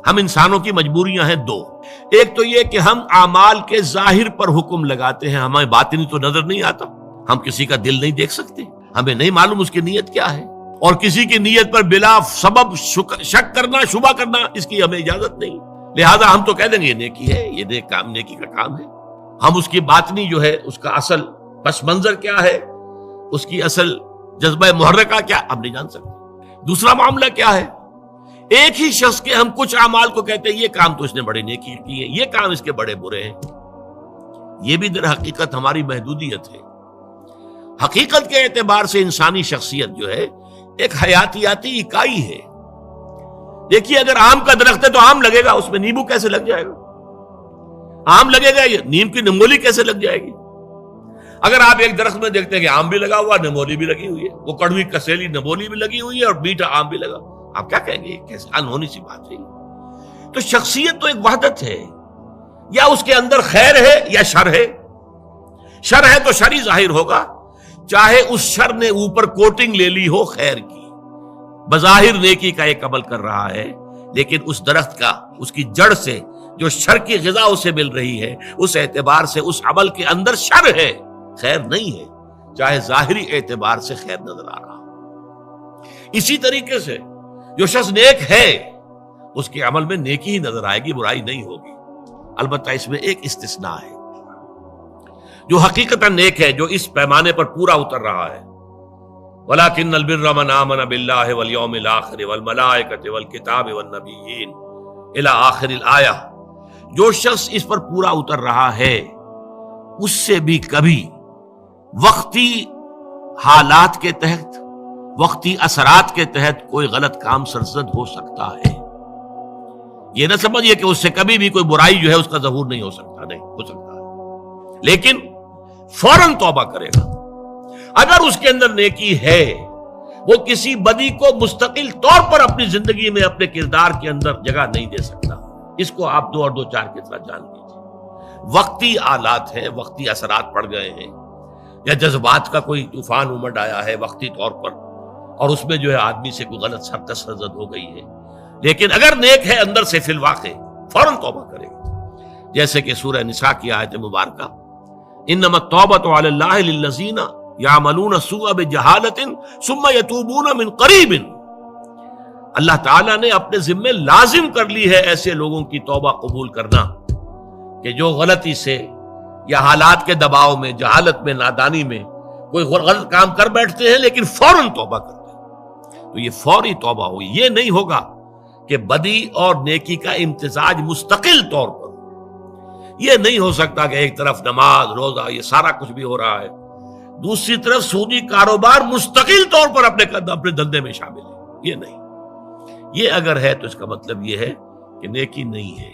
ہم انسانوں کی مجبوریاں ہیں دو. ایک تو یہ کہ ہم اعمال کے ظاہر پر حکم لگاتے ہیں، ہمیں باطنی تو نظر نہیں آتا، ہم کسی کا دل نہیں دیکھ سکتے، ہمیں نہیں معلوم اس کی نیت کیا ہے، اور کسی کی نیت پر بلا سبب شک کرنا، شبہ کرنا، اس کی ہمیں اجازت نہیں. لہذا ہم تو کہہ دیں گے یہ نیکی ہے، یہ نیک کام نیکی کا کام ہے. ہم اس کی باطنی جو ہے، اس کا اصل پس منظر کیا ہے، اس کی اصل جذبہ محرکہ کیا، ہم نہیں جان سکتے. دوسرا معاملہ کیا ہے، ایک ہی شخص کے ہم کچھ اعمال کو کہتے ہیں یہ کام تو اس نے بڑے نیکی کی ہے، یہ کام اس کے بڑے برے ہیں. یہ بھی در حقیقت ہماری محدودیت ہے. حقیقت کے اعتبار سے انسانی شخصیت جو ہے ایک حیاتیاتی اکائی ہے. دیکھیے اگر آم کا درخت ہے تو آم لگے گا، اس میں نیمبو کیسے لگ جائے گا؟ آم لگے گا، نیم کی نمولی کیسے لگ جائے گی؟ اگر آپ ایک درخت میں دیکھتے ہیں کہ آم بھی لگا ہوا، نمولی بھی لگی ہوئی ہے، وہ کڑوی کسیلی نمولی بھی لگی ہوئی ہے اور میٹھا آم بھی لگا، آپ کیا کہیں گے؟ کیسے انہونی سی بات ہے. تو شخصیت تو ایک وحدت ہے، یا اس کے اندر خیر ہے یا شر ہے. شر ہے تو شر ہی ظاہر ہوگا، چاہے اس شر نے اوپر کوٹنگ لے لی ہو خیر کی، بظاہر نیکی کا ایک عمل کر رہا ہے، لیکن اس درخت کا، اس کی جڑ سے جو شر کی غذا اسے مل رہی ہے، اس اعتبار سے اس عمل کے اندر شر ہے، خیر نہیں ہے، چاہے ظاہری اعتبار سے خیر نظر آ رہا. اسی طریقے سے جو شخص نیک ہے اس کے عمل میں نیکی ہی نظر آئے گی، برائی نہیں ہوگی. البتہ اس میں ایک استثناء ہے، جو حقیقتاً نیک ہے، جو اس پیمانے پر پورا اتر رہا ہے. وَلَكِنَّ الْبِرَّ مَنْ آمَنَ بِاللَّهِ وَالْيَوْمِ الْآخِرِ وَالْمَلَائِكَةِ وَالْكِتَابِ وَالنَّبِيِّينَ إِلَى آخِرِ الْآيَةِ. جو شخص اس پر پورا اتر رہا ہے اس سے بھی کبھی وقتی حالات کے تحت، وقتی اثرات کے تحت کوئی غلط کام سرزد ہو سکتا ہے. یہ نہ سمجھیے کہ اس سے کبھی بھی کوئی برائی جو ہے اس کا ظہور نہیں ہو سکتا، نہیں ہو سکتا ہے، لیکن فوراً توبہ کرے گا. اگر اس کے اندر نیکی ہے، وہ کسی بدی کو مستقل طور پر اپنی زندگی میں، اپنے کردار کے اندر جگہ نہیں دے سکتا. اس کو آپ 2 اور 2 4 کی طرح جان لیجیے. وقتی آلات ہیں، وقتی اثرات پڑ گئے ہیں، یا جذبات کا کوئی طوفان امڈ آیا ہے وقتی طور پر، اور اس میں جو ہے آدمی سے کوئی غلط حرکت سرزد ہو گئی ہے، لیکن اگر نیک ہے اندر سے فی الواقع فوراً توبہ کرے گا. جیسے کہ سورہ نساء کی آیت مبارکہ انما التوبۃ علی اللہ للذین یعملون السوء بجہالۃ ثم یتوبون من قریب. اللہ تعالیٰ نے اپنے ذمے لازم کر لی ہے ایسے لوگوں کی توبہ قبول کرنا کہ جو غلطی سے یا حالات کے دباؤ میں، جہالت میں، نادانی میں کوئی غلط کام کر بیٹھتے ہیں لیکن فوراً توبہ کرتے ہیں. تو یہ فوری توبہ ہوئی. یہ نہیں ہوگا کہ بدی اور نیکی کا امتزاج مستقل طور پر. یہ نہیں ہو سکتا کہ ایک طرف نماز، روزہ، یہ سارا کچھ بھی ہو رہا ہے، دوسری طرف سودی کاروبار مستقل طور پر اپنے دھندے میں شامل ہے. یہ نہیں. یہ اگر ہے تو اس کا مطلب یہ ہے کہ نیکی نہیں ہے.